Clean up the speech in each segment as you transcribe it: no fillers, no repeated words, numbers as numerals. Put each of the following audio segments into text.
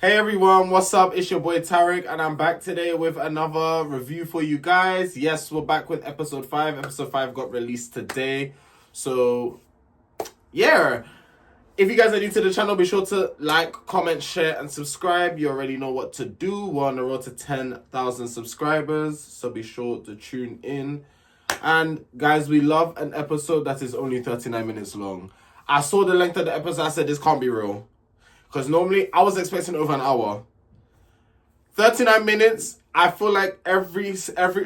Hey everyone, what's up? It's your boy Tarek, and I'm back today with another review for you guys. Yes, we're back with episode 5. Episode 5 got released today. So, yeah. If you guys are new to the channel, be sure to like, comment, share, and subscribe. You already know what to do. We're on the road to 10,000 subscribers, so be sure to tune in. And guys, we love an episode that is only 39 minutes long. I saw the length of the episode, I said this can't be real. Because normally I was expecting over an hour. 39 minutes, I feel like every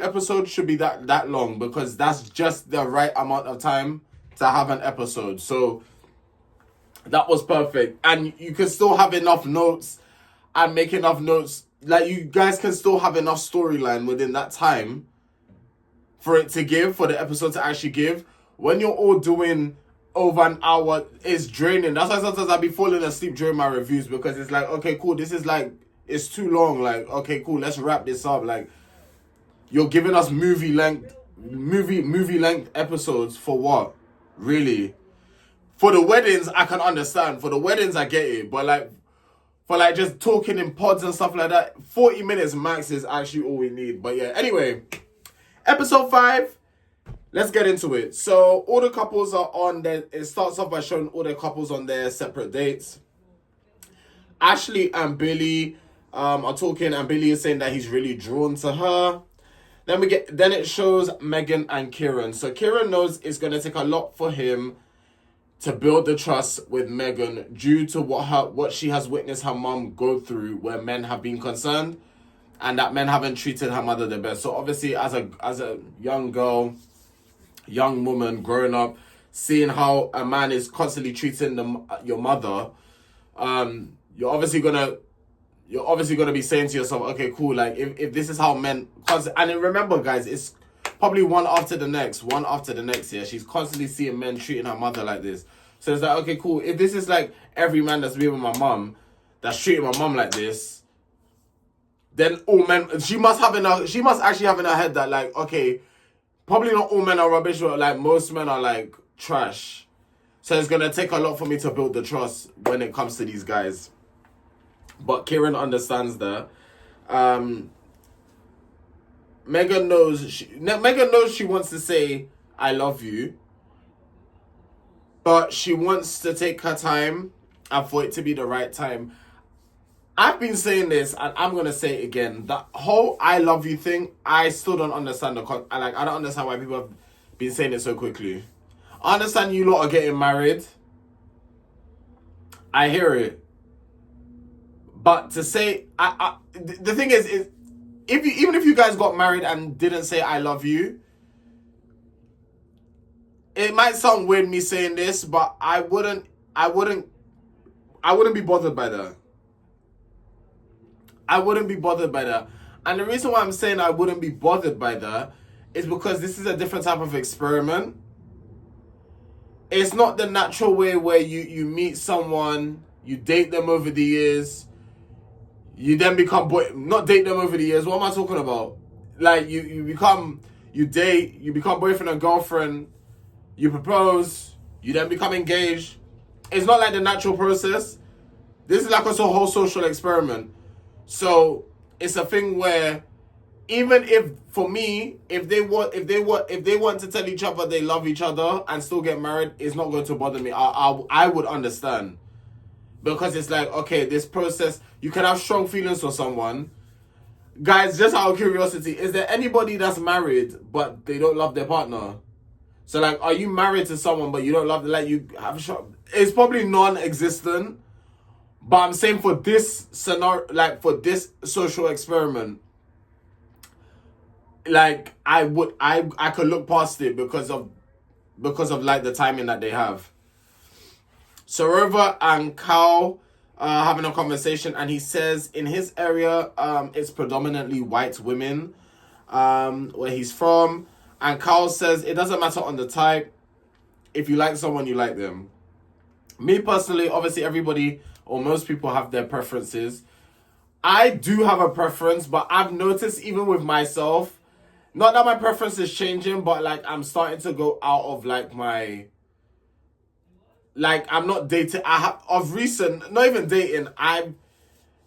episode should be that long, because that's just the right amount of time to have an episode. So that was perfect. And you can still have enough notes and make enough notes. Like, you guys can still have enough storyline within that time for it to give, for the episode to actually give. When you're all doing over an hour, it's draining. That's why sometimes I be falling asleep during my reviews, because it's like, okay, cool, this is like, it's too long. Like, okay, cool, let's wrap this up. Like, you're giving us movie length episodes for what? Really? For the weddings, I can understand. For the weddings, I get it. But like, for like just talking in pods and stuff like that, 40 minutes max is actually all we need. But yeah, anyway, episode 5. Let's get into it. So all the couples are on there. It starts off by showing all the couples on their separate dates. Ashleigh and Billy are talking, and Billy is saying that he's really drawn to her. Then it shows Megan and Kieran. So Kieran knows it's gonna take a lot for him to build the trust with Megan, due to what she has witnessed her mom go through, where men have been concerned and that men haven't treated her mother the best. So obviously, as a young girl, young woman growing up, seeing how a man is constantly treating your mother, you're obviously gonna be saying to yourself, okay, cool, like if this is how men and then remember, guys, it's probably one after the next. Yeah, she's constantly seeing men treating her mother like this. So it's like, okay, cool, if this is like every man that's been with my mom that's treating my mom like this, then all men, she must actually have in her head that, like, okay, probably not all men are rubbish, but like most men are like trash. So it's gonna take a lot for me to build the trust when it comes to these guys. But Kieran understands that. Megan knows she wants to say I love you, but she wants to take her time and for it to be the right time. I've been saying this, and I'm gonna say it again. That whole "I love you" thing, I still don't understand I don't understand why people have been saying it so quickly. I understand you lot are getting married. I hear it, but to say the thing is even if you guys got married and didn't say "I love you," it might sound weird me saying this, but I wouldn't be bothered by that. I wouldn't be bothered by that. And the reason why I'm saying I wouldn't be bothered by that is because this is a different type of experiment. It's not the natural way where you meet someone, you date them over the years, you then become not date them over the years. What am I talking about? Like you become boyfriend and girlfriend, you propose, you then become engaged. It's not like the natural process. This is like a whole social experiment. So it's a thing where even if, for me, if they want to tell each other they love each other and still get married, it's not going to bother me. I would understand, because it's like, okay, this process, you can have strong feelings for someone. Guys, just out of curiosity, is there anybody that's married but they don't love their partner? So like, are you married to someone but you don't love them? Like, you have it's probably non-existent. But I'm saying for this scenario, like for this social experiment, like I could look past it because of like the timing that they have. So Rover and Carl are having a conversation, and he says in his area, it's predominantly white women, where he's from. And Carl says it doesn't matter on the type. If you like someone, you like them. Me personally, obviously everybody or most people have their preferences. I do have a preference, but I've noticed even with myself, not that my preference is changing, but like I'm starting to go out of like my Like, I'm not dating. I have, of recent, not even dating, I've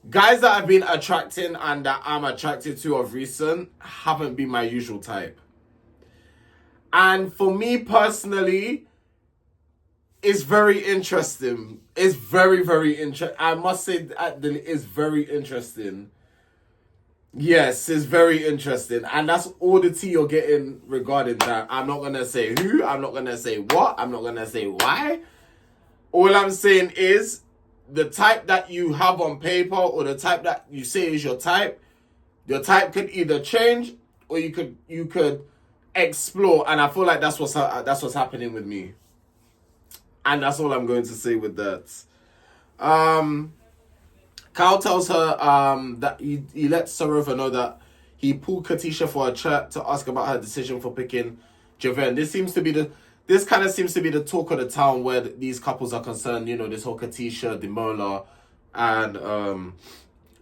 guys that I've been attracting and that I'm attracted to of recent haven't been my usual type. And for me personally, it's very interesting. It's very, very interesting. I must say that it's very interesting. Yes, it's very interesting. And that's all the tea you're getting regarding that. I'm not going to say who. I'm not going to say what. I'm not going to say why. All I'm saying is the type that you have on paper or the type that you say is your type could either change or you could explore. And I feel like that's what's happening with me. And that's all I'm going to say with that. Kyle tells her that he lets Sarova know that he pulled Katisha for a chat to ask about her decision for picking Javen. This kind of seems to be the talk of the town where these couples are concerned. You know, this whole Katisha, Demola, and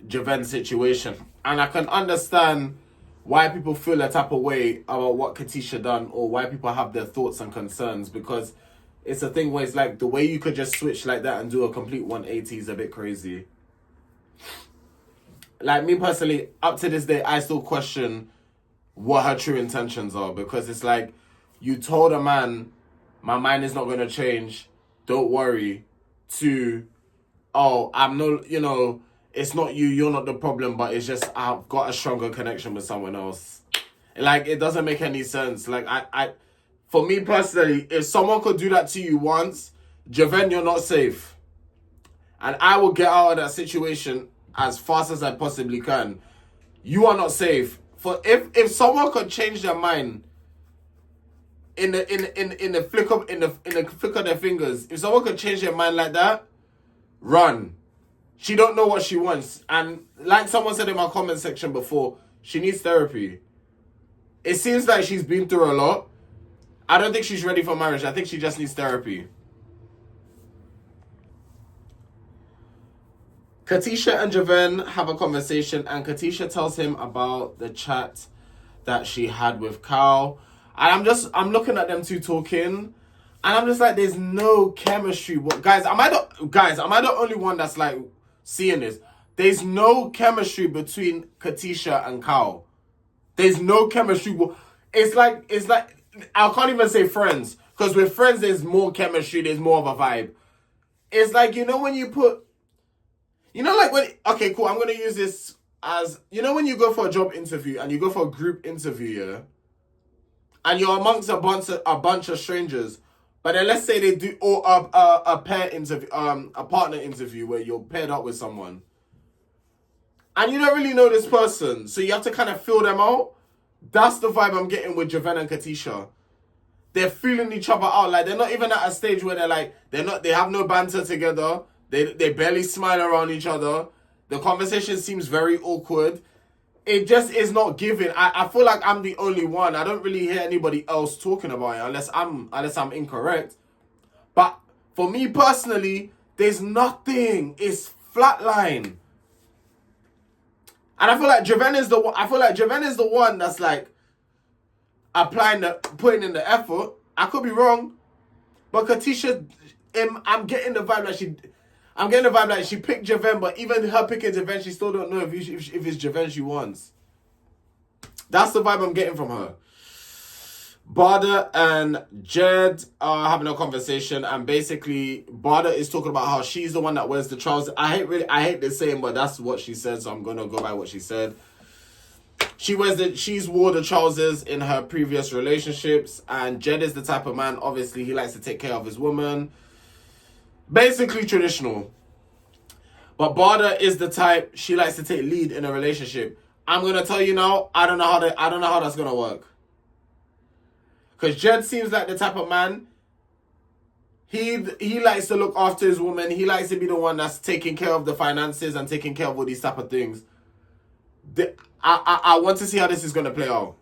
Javen situation. And I can understand why people feel a type of way about what Katisha done or why people have their thoughts and concerns, because it's a thing where it's like the way you could just switch like that and do a complete 180 is a bit crazy. Like, me personally, up to this day, I still question what her true intentions are, because it's like, you told a man, my mind is not going to change, don't worry, to, oh, I'm no, you know, it's not you, you're not the problem, but it's just I've got a stronger connection with someone else. Like, it doesn't make any sense. Like, for me personally, if someone could do that to you once, Javen, you're not safe. And I will get out of that situation as fast as I possibly can. You are not safe. For if someone could change their mind in the flick of their fingers, if someone could change their mind like that, run. She don't know what she wants. And like someone said in my comment section before, she needs therapy. It seems like she's been through a lot. I don't think she's ready for marriage. I think she just needs therapy. Katisha and Javen have a conversation, and Katisha tells him about the chat that she had with Kyle. And I'm looking at them two talking, and I'm just like, there's no chemistry. Guys, am I the only one that's like seeing this? There's no chemistry between Katisha and Kyle. There's no chemistry. It's like I can't even say friends, because with friends there's more chemistry, there's more of a vibe. It's like, you know, when you put, you know, like when, okay, cool, I'm going to use this as, you know, when you go for a job interview and you go for a group interview, yeah, and you're amongst a bunch of strangers, but then let's say they do, or a pair interview, a partner interview where you're paired up with someone, and you don't really know this person, so you have to kind of feel them out. That's the vibe I'm getting with Javen and Katisha. They're feeling each other out. Like, they're not even at a stage where they have no banter together. They barely smile around each other. The conversation seems very awkward. It just is not giving. I feel like I'm the only one. I don't really hear anybody else talking about it unless I'm incorrect. But for me personally, there's nothing. It's flatline. And I feel like Javen is the one that's like putting in the effort. I could be wrong, but Katisha, I'm getting the vibe like she picked Javen, but even her picking Javen, she still don't know if it's Javen she wants. That's the vibe I'm getting from her. Bada and Jed are having a conversation, and basically Bada is talking about how she's the one that wears the trousers. I hate this saying, but that's what she said, so I'm gonna go by what she said. She's wore the trousers in her previous relationships, and Jed is the type of man, obviously, he likes to take care of his woman. Basically traditional. But Bada is the type, she likes to take lead in a relationship. I'm gonna tell you now, I don't know how that's gonna work. Because Jed seems like the type of man, he likes to look after his woman. He likes to be the one that's taking care of the finances and taking care of all these type of things. I want to see how this is going to play out.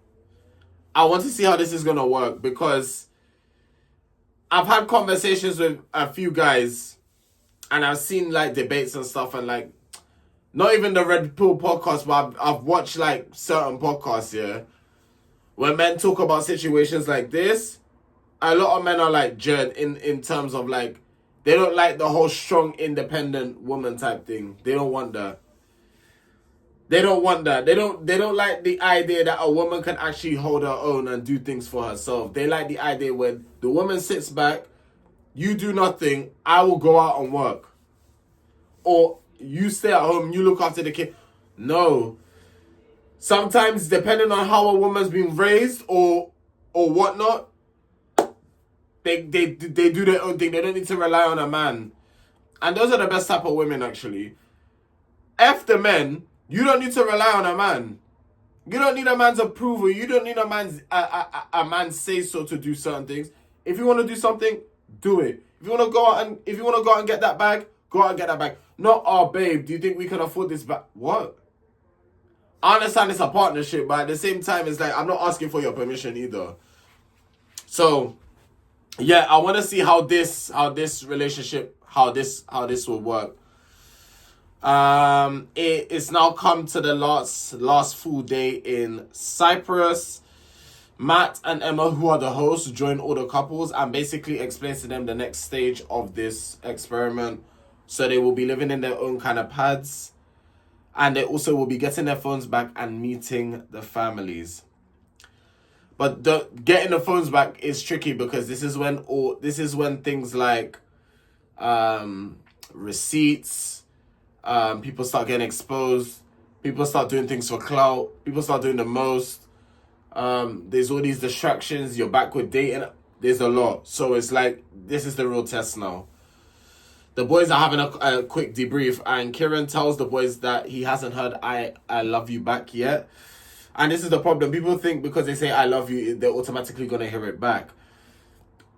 I want to see how this is going to work, because I've had conversations with a few guys and I've seen like debates and stuff, and like, not even the Red Pill podcast, but I've watched like certain podcasts, yeah, when men talk about situations like this. A lot of men are like Jed in terms of like, they don't like the whole strong, independent woman type thing. They don't want that. They don't want that. They don't like the idea that a woman can actually hold her own and do things for herself. They like the idea when the woman sits back, you do nothing, I will go out and work. Or you stay at home, you look after the kid. No. Sometimes, depending on how a woman's been raised or whatnot, they do their own thing. They don't need to rely on a man. And those are the best type of women, actually. F the men. You don't need to rely on a man. You don't need a man's approval. You don't need a man's say so to do certain things. If you want to do something, do it. If you want to go out and get that bag, go out and get that bag. Not, oh babe, do you think we can afford this bag? What? I understand it's a partnership, but at the same time, it's like I'm not asking for your permission either. So, yeah, I want to see how this relationship, how this will work. It's now come to the last full day in Cyprus. Matt and Emma, who are the hosts, join all the couples and basically explains to them the next stage of this experiment. So they will be living in their own kind of pads, and they also will be getting their phones back and meeting the families. But getting the phones back is tricky because this is when things like receipts. People start getting exposed. People start doing things for clout. People start doing the most. There's all these distractions. You're back with dating. There's a lot. So it's like, this is the real test now. The boys are having a quick debrief, and Kieran tells the boys that he hasn't heard I love you back yet. And this is the problem. People think because they say I love you, they're automatically going to hear it back.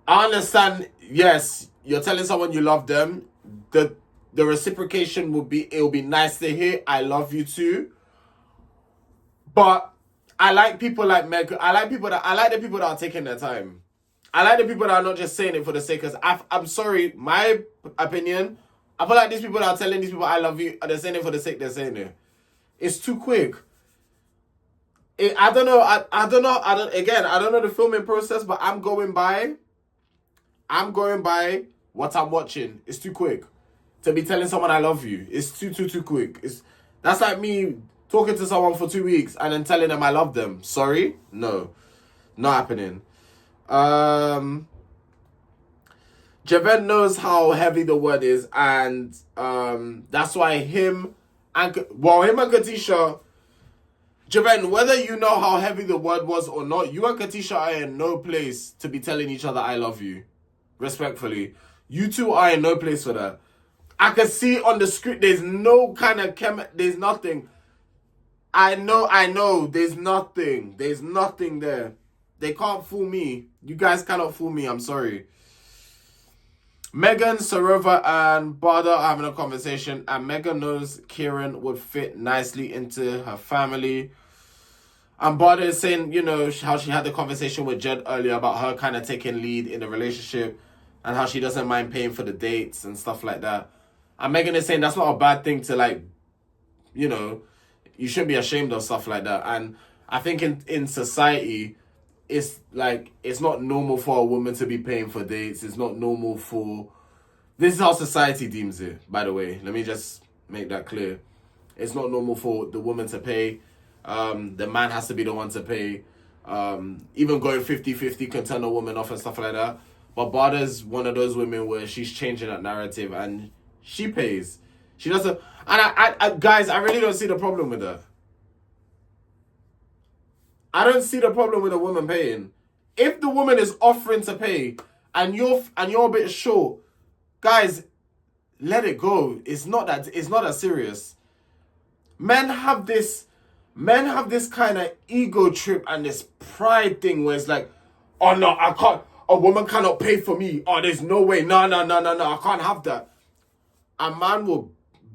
I understand, yes, you're telling someone you love them. The reciprocation will be nice to hear, I love you too. But I like people like Meg. I like the people that are taking their time. I like the people that are not just saying it for the sake of... I'm sorry, my opinion, I feel like these people that are telling these people I love you, they're saying it for the sake they're saying it. It's too quick. I don't know. I don't know the filming process, but I'm going by what I'm watching. It's too quick to be telling someone I love you. It's too quick. That's like me talking to someone for 2 weeks and then telling them I love them. Sorry? No. Not happening. Javen knows how heavy the word is, and that's why him and Katisha, Javen, whether you know how heavy the word was or not, you and Katisha are in no place to be telling each other I love you. Respectfully. You two are in no place for that. I can see on the script there's no kind of there's nothing. I know, there's nothing. There's nothing there. They can't fool me. You guys cannot fool me, I'm sorry. Megan, Sarova, and Bada are having a conversation, and Megan knows Kieran would fit nicely into her family. And Bada is saying, you know, how she had the conversation with Jed earlier about her kind of taking lead in the relationship and how she doesn't mind paying for the dates and stuff like that. And Megan is saying that's not a bad thing to, like, you know, you shouldn't be ashamed of stuff like that. And I think in society, it's like, it's not normal for a woman to be paying for dates. It's not normal for... This is how society deems it, by the way. Let me just make that clear. It's not normal for the woman to pay. The man has to be the one to pay. Even going 50-50 can turn a woman off and stuff like that. But Bada's one of those women where she's changing that narrative and she pays. She doesn't... And I guys, I really don't see the problem with that. I don't see the problem with a woman paying. If the woman is offering to pay and you're a bit short, guys, let it go. It's not that serious. Men have this kind of ego trip and this pride thing where it's like, oh no, I can't. A woman cannot pay for me. Oh, there's no way. No, I can't have that. A man will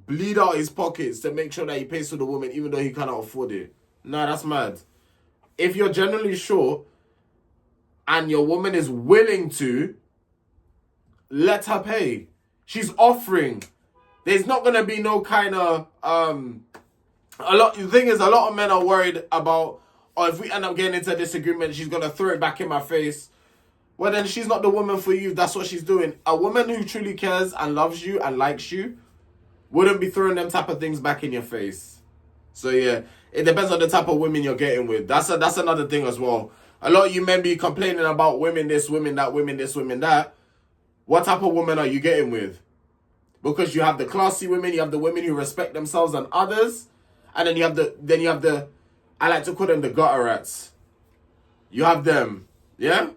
bleed out his pockets to make sure that he pays for the woman even though he cannot afford it. Nah, that's mad. If you're generally short and your woman is willing to, let her pay. She's offering. There's not going to be no kind of... The thing is, a lot of men are worried about, if we end up getting into a disagreement, she's going to throw it back in my face. Well, then she's not the woman for you. That's what she's doing. A woman who truly cares and loves you and likes you wouldn't be throwing them type of things back in your face. So yeah, it depends on the type of women you're getting with. That's another thing as well. A lot of you men be complaining about women this, women that, women this, women that. What type of woman are you getting with? Because you have the classy women, you have the women who respect themselves and others, and then you have the I like to call them the gutter rats. You have them. Yeah?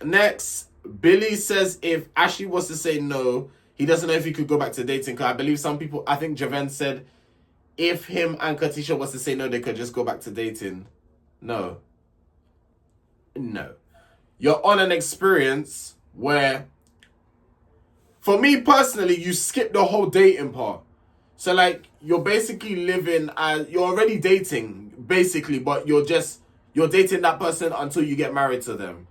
Next, Billy says if Ashleigh was to say no, he doesn't know if he could go back to dating. Because I believe some people, I think Javen said if him and Katisha was to say no, they could just go back to dating. No. You're on an experience where, for me personally, you skip the whole dating part. So like, you're basically living as, you're already dating, basically, but you're dating that person until you get married to them.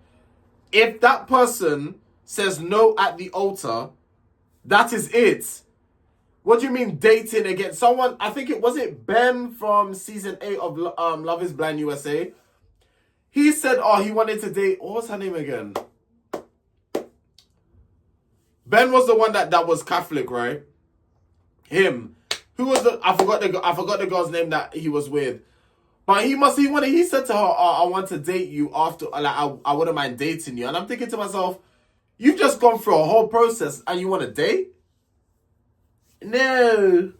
If that person says no at the altar, that is it. What do you mean dating again? Someone, I think was it Ben from season 8 of Love is Blind USA? He said, he wanted to date, what was her name again? Ben was the one that was Catholic, right? Him. Who was I forgot the girl's name that he was with. But he said to her, I want to date you after, like, I wouldn't mind dating you. And I'm thinking to myself, you've just gone through a whole process and you want to date? No.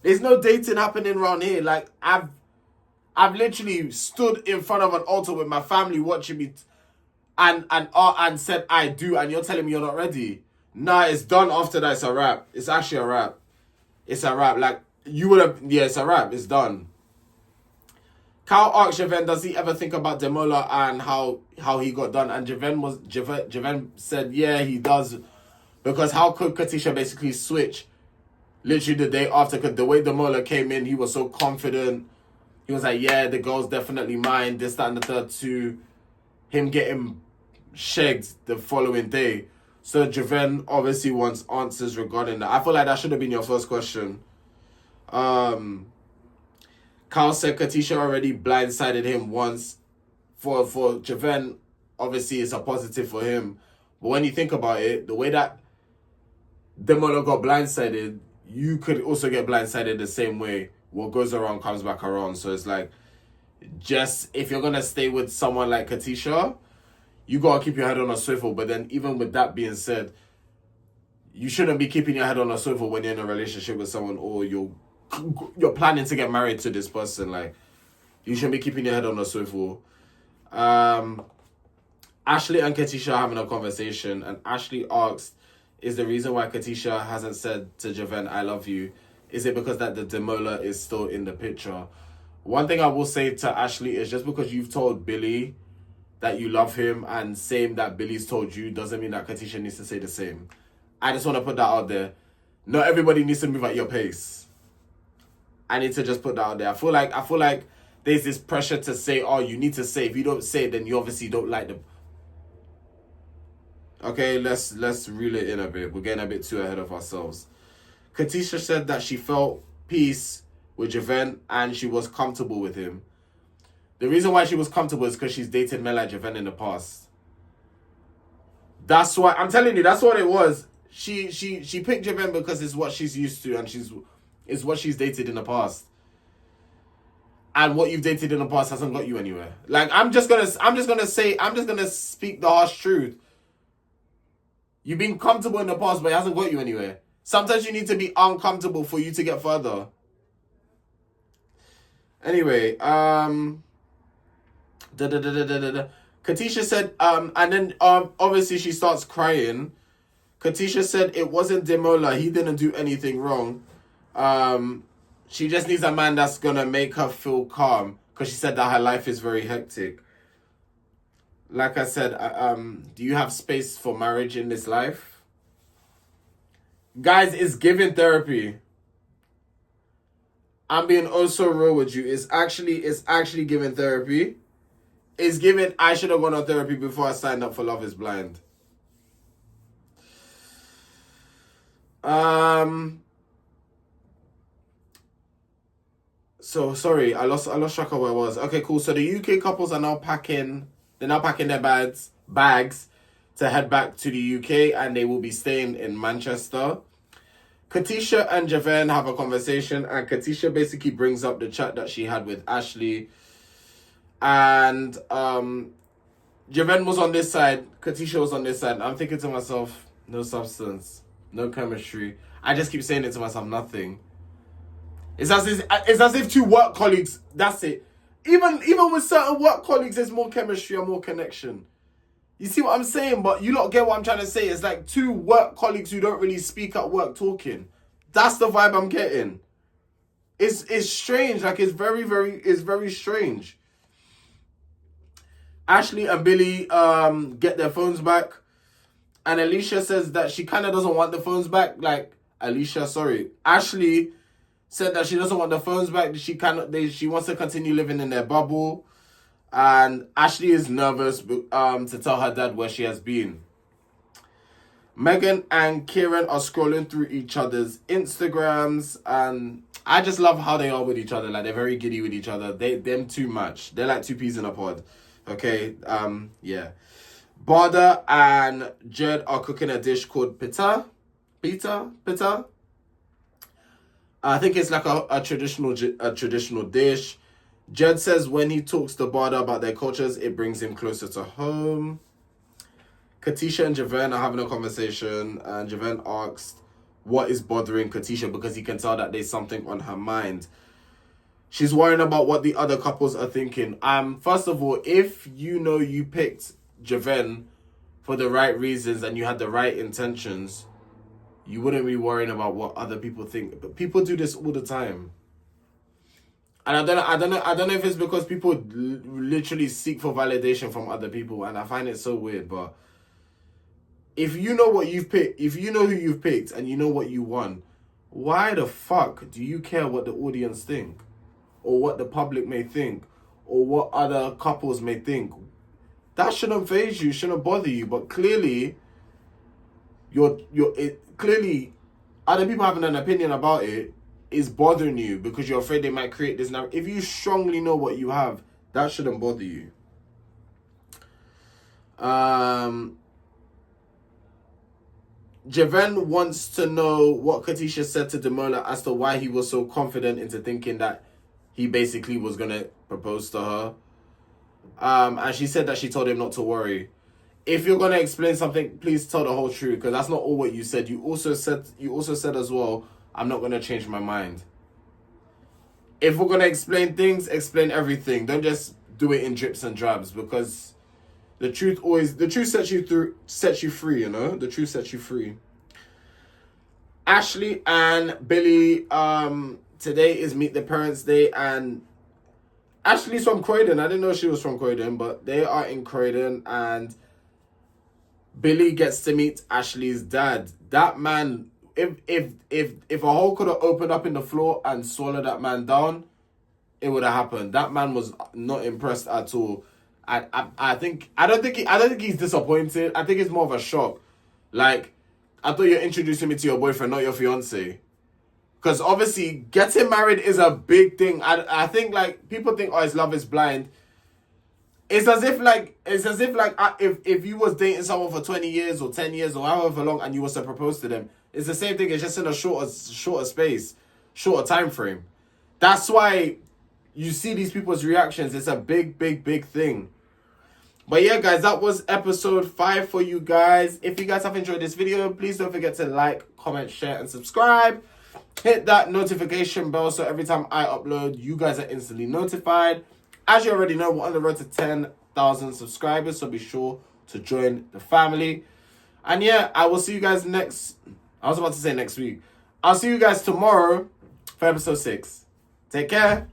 There's no dating happening around here. Like, I've literally stood in front of an altar with my family watching me and said I do, and you're telling me you're not ready. Nah, it's done after that. It's a wrap. It's actually a wrap. It's a wrap. Like, you would have, yeah, it's a wrap. It's done. Cal asked Javen, does he ever think about Demola and how he got done? And Javen said, yeah, he does. Because how could Katisha basically switch literally the day after? Because the way Demola came in, he was so confident. He was like, yeah, the girl's definitely mine. This, that, and the third, to him getting shagged the following day. So Javen obviously wants answers regarding that. I feel like that should have been your first question. Carl said Katisha already blindsided him once. For Javen, obviously it's a positive for him. But when you think about it, the way that Demola got blindsided, you could also get blindsided the same way. What goes around comes back around. So it's like, just if you're going to stay with someone like Katisha, you got to keep your head on a swivel. But then even with that being said, you shouldn't be keeping your head on a swivel when you're in a relationship with someone or you're planning to get married to this person. Like, you shouldn't be keeping your head on a swivel. Ashleigh and Katisha are having a conversation, and Ashleigh asked, is the reason why Katisha hasn't said to Javen, I love you, is it because that the Demola is still in the picture? One thing I will say to Ashleigh is, just because you've told Billy that you love him and same that Billy's told you, doesn't mean that Katisha needs to say the same. I just want to put that out there. Not everybody needs to move at your pace. I need to just put that out there. I feel like there's this pressure to say, you need to say. If you don't say it, then you obviously don't like them. Okay, let's reel it in a bit. We're getting a bit too ahead of ourselves. Katisha said that she felt peace with Javen and she was comfortable with him. The reason why she was comfortable is because she's dated men like Javen in the past. That's why, I'm telling you, that's what it was. She picked Javen because it's what she's used to and it's what she's dated in the past. And what you've dated in the past hasn't got you anywhere. Like, I'm just gonna speak the harsh truth. You've been comfortable in the past, but it hasn't got you anywhere. Sometimes you need to be uncomfortable for you to get further. Anyway, Katisha said, and then obviously she starts crying. Katisha said it wasn't Demola. He didn't do anything wrong. She just needs a man that's gonna make her feel calm, because she said that her life is very hectic. Like I said, do you have space for marriage in this life? Guys, it's giving therapy. I'm being also real with you. It's actually giving therapy. It's giving, I should have gone on therapy before I signed up for Love is Blind. So sorry, I lost track of where I was. Okay, cool. So the UK couples are now packing. They're now packing their bags to head back to the UK, and they will be staying in Manchester. Katisha and Javen have a conversation, and Katisha basically brings up the chat that she had with Ashleigh. And Javen was on this side, Katisha was on this side. I'm thinking to myself, no substance, no chemistry. I just keep saying it to myself, nothing. It's as if two work colleagues, that's it. Even with certain work colleagues, there's more chemistry and more connection. You see what I'm saying? But you lot get what I'm trying to say. It's like two work colleagues who don't really speak at work talking. That's the vibe I'm getting. It's strange. Like, it's very strange. Ashleigh and Billy get their phones back. And Alicia says that she kind of doesn't want the phones back. Ashleigh said that she doesn't want the phones back. She wants to continue living in their bubble. And Ashleigh is nervous to tell her dad where she has been. Megan and Kieran are scrolling through each other's Instagrams, and I just love how they are with each other. Like, they're very giddy with each other. Them too much. They're like two peas in a pod. Okay, yeah. Barda and Jed are cooking a dish called pita. I think it's like a traditional dish. Jed says when he talks to Barda about their cultures, it brings him closer to home. Katisha and Javen are having a conversation, and Javen asks what is bothering Katisha, because he can tell that there's something on her mind. She's worrying about what the other couples are thinking. First of all, if you know you picked Javen for the right reasons and you had the right intentions, you wouldn't be worrying about what other people think. But people do this all the time. And I don't know if it's because people literally seek for validation from other people, and I find it so weird. But if you know what you've picked, if you know who you've picked and you know what you want, why the fuck do you care what the audience think, or what the public may think, or what other couples may think? That shouldn't faze you, shouldn't bother you. But clearly, clearly other people having an opinion about it is bothering you because you're afraid they might create this narrative. If you strongly know what you have, that shouldn't bother you. Javen wants to know what Katisha said to Demola as to why he was so confident into thinking that he basically was going to propose to her. And she said that she told him not to worry. If you're going to explain something, please tell the whole truth, because that's not all what you said. You also said as well, I'm not going to change my mind. If we're going to explain things, explain everything. Don't just do it in drips and drabs, because the truth sets you free, you know? The truth sets you free. Ashleigh and Billy, today is Meet the Parents Day, and Ashleigh's from Croydon. I didn't know she was from Croydon, but they are in Croydon, and Billy gets to meet Ashleigh's dad. That man, if a hole could have opened up in the floor and swallowed that man down, it would have happened. That man was not impressed at all. I don't think he's disappointed. I think it's more of a shock. Like, I thought you're introducing me to your boyfriend, not your fiance. Because obviously, getting married is a big thing. I think, like, people think, oh, it's Love is Blind. It's as if if you was dating someone for 20 years or 10 years or however long and you was to propose to them, it's the same thing. It's just in a shorter space, shorter time frame. That's why you see these people's reactions. It's a big thing. But yeah, guys, that was episode 5 for you guys. If you guys have enjoyed this video, please don't forget to like, comment, share, and subscribe. Hit that notification bell so every time I upload, you guys are instantly notified. As you already know, we're on the road to 10,000 subscribers, so be sure to join the family. And yeah, I will see you guys next week. I'll see you guys tomorrow for episode 6. Take care.